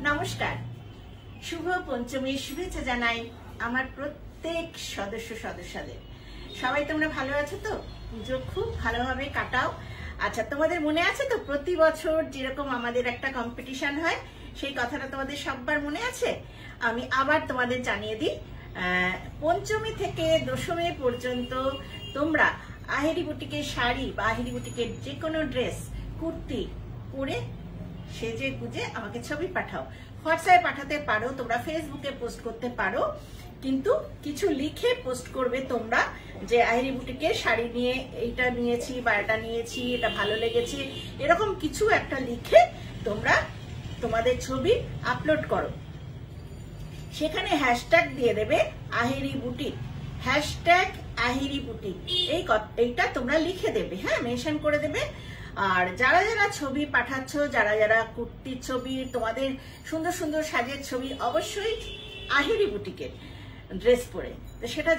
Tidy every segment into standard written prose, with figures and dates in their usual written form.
নমস্কার, শুভ পঞ্চমীর শুভেচ্ছা জানাই আমার প্রত্যেক সদস্যদের। সবাই তোমরা ভালো আছো তো? পুজো খুব ভালোভাবে কাটাও। আচ্ছা, তোমাদের মনে আছে তো প্রতি বছর যেরকম আমাদের একটা কম্পিটিশন হয়, সেই কথাটা তোমাদের সবার মনে আছে? আমি আবার তোমাদের জানিয়ে দিই, পঞ্চমী থেকে দশমী পর্যন্ত তোমরা আহেরি বুটিকের শাড়ি বা আহেরি বুটিকের যে কোনো ড্রেস, কুর্তি পরে সেজে গুজে আমাকে ছবি পাঠাও। হোয়াটসঅ্যাপে পাঠাতে পারো, তোমরা ফেসবুকে পোস্ট করতে পারো, কিন্তু কিছু লিখে পোস্ট করবে তোমরা যে আহেরি বুটিকের শাড়ি নিয়ে এইটা নিয়েছি বা এটা নিয়েছি, এটা ভালো লেগেছে, এরকম কিছু একটা লিখে তোমরা তোমাদের ছবি আপলোড করো। সেখানে হ্যাশট্যাগ দিয়ে দেবে Aheri boutique, hashtag Aheri boutique, এইটা তোমরা লিখে দেবে, হ্যাঁ, মেনশন করে দেবে। আর যারা যারা ছবি পাঠাচ্ছ, যারা যারা কুর্তির ছবি, তোমাদের সুন্দর সুন্দর সাজের ছবি, অবশ্যই আহেরি বুটিকের ড্রেস পরে, তো সেটা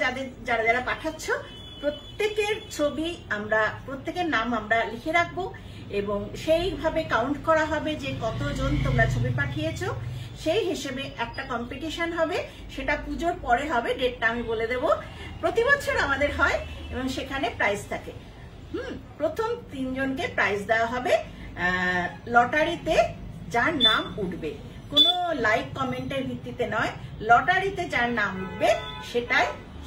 যারা যারা পাঠাচ্ছ প্রত্যেকের ছবি আমরা, প্রত্যেকের নাম আমরা লিখে রাখবো এবং সেইভাবে কাউন্ট করা হবে যে কতজন তোমরা ছবি পাঠিয়েছো। সেই হিসেবে একটা কম্পিটিশন হবে, সেটা পুজোর পরে হবে, ডেটটা আমি বলে দেব। প্রতি বছর আমাদের হয় এবং সেখানে প্রাইজ থাকে। প্রথম 3 জনকে প্রাইজ দেওয়া হবে লটারিতে, যার নাম উঠবে, কোনো লাইক কমেন্টের ভিত্তিতে নয়, লটারিতে যার নাম উঠবে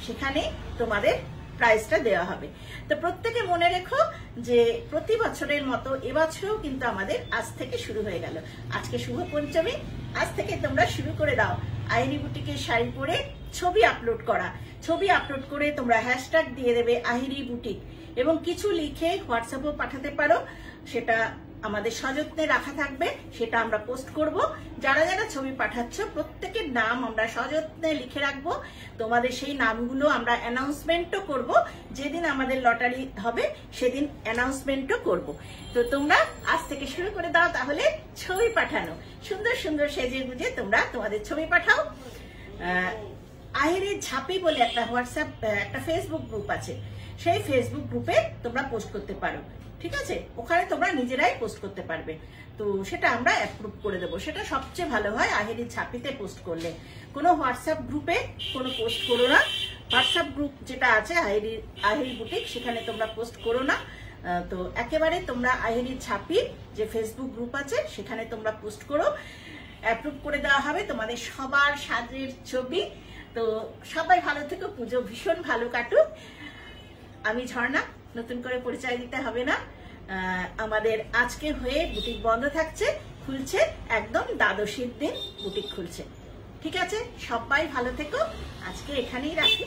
সেখানে তোমাদের প্রাইজটা দেওয়া হবে। তো প্রত্যেকে মনে রেখো যে প্রতি বছরের মতো এবছরও কিন্তু আমাদের আজ থেকে শুরু হয়ে গেল। আজকে শুভ পঞ্চমী, আজ থেকে তোমরা শুরু করে দাও আহেরি বুটিকের শাড়ি পরে ছবি আপলোড করা। ছবি আপলোড করে তোমরা হ্যাশট্যাগ দিয়ে দেবে আহেরি বুটিক এবং কিছু লিখে হোয়াটসঅ্যাপেও পাঠাতে পারো, সেটা আমাদের সযত্নে রাখা থাকবে, সেটা আমরা পোস্ট করব। যারা যারা ছবি পাঠাচ্ছ প্রত্যেকের নাম আমরা সযত্নে লিখে রাখবো, তোমাদের সেই নামগুলো আমরা অ্যানাউন্সমেন্টও করব, যেদিন আমাদের লটারি হবে সেদিন অ্যানাউন্সমেন্টও করব। তো তোমরা আজ থেকে শুরু করে দাও তাহলে ছবি পাঠানো, সুন্দর সুন্দর সেজে গুজে তোমরা তোমাদের ছবি পাঠাও। আহেরি ঝাঁপি বলে একটা হোয়াটসঅ্যাপ, একটা ফেসবুক গ্রুপ আছে, সেই ফেসবুক গ্রুপে তোমরা পোস্ট করতে পারো, ঠিক আছে? ওখানে তোমরা নিজেরাই পোস্ট করতে পারবে, তো সেটা আমরা অ্যাপ্রুভ করে দেবো। সেটা সবচেয়ে ভালো হয় আহেরি ঝাঁপিতে পোস্ট করলে। কোনো হোয়াটসঅ্যাপ গ্রুপে কোনো পোস্ট করো না, হোয়াটসঅ্যাপ গ্রুপ যেটা আছে আহেরি বুটিক, সেখানে তোমরা পোস্ট করো না। তো একেবারে তোমরা আহেরি ঝাঁপির যে ফেসবুক গ্রুপ আছে সেখানে তোমরা পোস্ট করো, অ্যাপ্রুভ করে দেওয়া হবে তোমাদের সবার সাজের ছবি। তো সবাই ভালো থেকো, পুজো ভীষণ ভালো কাটুক। আমি ঝর্ণা, নতুন করে পরিচয় দিতে হবে না। আমাদের আজকে হয়ে বুটিক বন্ধ থাকছে, খুলছে একদম দ্বাদশীর দিন বুটিক খুলছে, ঠিক আছে? সবাই ভালো থেকো, আজকে এখানেই রাখি।